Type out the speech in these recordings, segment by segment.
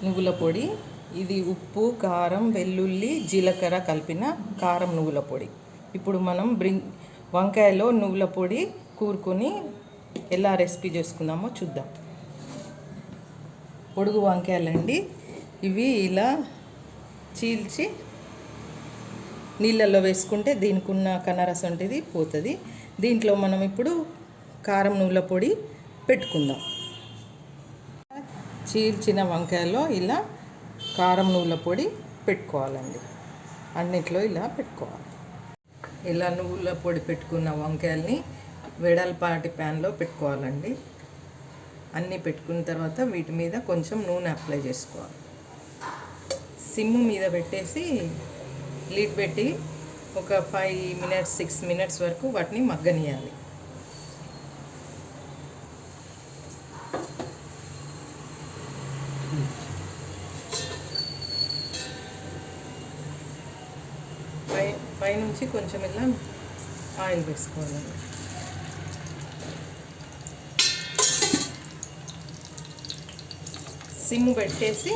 నువ్వుల పొడి. ఇది ఉప్పు, కారం, వెల్లుల్లి, జీలకర్ర కలిపిన కారం నువ్వుల పొడి. ఇప్పుడు మనం వంకాయలో నువ్వుల పొడి కూరుకొని ఎలా రెసిపీ చేసుకుందామో చూద్దాం. పొడుగు వంకాయలండి ఇవి. ఇలా చీల్చి నీళ్ళల్లో వేసుకుంటే దీనికి ఉన్న కనరసం ఉంటుంది పోతుంది. దీంట్లో మనం ఇప్పుడు కారం నువ్వుల పొడి పెట్టుకుందాం. చీల్చిన వంకాయలో ఇలా కారం నువ్వుల పొడి పెట్టుకోవాలండి. అన్నిట్లో ఇలా పెట్టుకోవాలి. ఇలా నువ్వుల పొడి పెట్టుకున్న వంకాయల్ని వెడల్పాటి ప్యాన్లో పెట్టుకోవాలండి. అన్నీ పెట్టుకున్న తర్వాత వీటి మీద కొంచెం నూనె అప్లై చేసుకోవాలి. సిమ్ మీద పెట్టేసి లిడ్ పెట్టి ఒక 5 minutes 6 minutes వరకు వాటిని మగ్గనియాలి. పైనుంచి కొంచెం ఇలా ఆయిల్ వేసుకోవాలండి. సిమ్ పెట్టేసి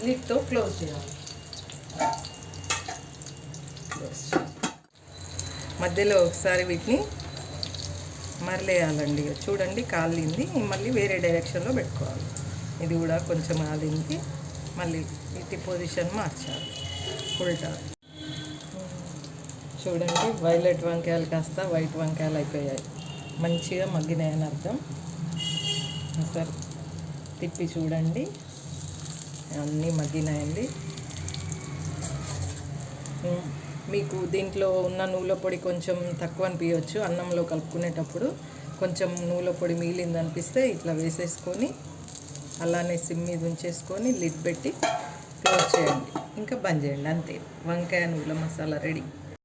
లిడ్తో క్లోజ్ చేయాలి. మధ్యలో ఒకసారి వీటిని మరలేయాలండి. చూడండి కాలింది, మళ్ళీ వేరే డైరెక్షన్లో పెట్టుకోవాలి. ఇది కూడా కొంచెం కాలింది, మళ్ళీ వీటి పొజిషన్ మార్చాలి. ఉల్టా చూడండి, వైలెట్ వంకాయలు కాస్త వైట్ వంకాయలు అయిపోయాయి. మంచిగా మగ్గినాయని అర్థం. సరే తిప్పి చూడండి, అన్నీ మగ్గినాయండి. మీకు దీంట్లో ఉన్న నువ్వుల పొడి కొంచెం తక్కువ అనిపించవచ్చు. అన్నంలో కలుపుకునేటప్పుడు కొంచెం నువ్వుల పొడి మిగిలింది అనిపిస్తే ఇట్లా వేసేసుకొని అలానే సిమ్ మీద ఉంచేసుకొని లిడ్ పెట్టి క్లోజ్ చేయండి. ఇంకా బంద్ చేయండి. అంతే, వంకాయ నువ్వుల మసాలా రెడీ.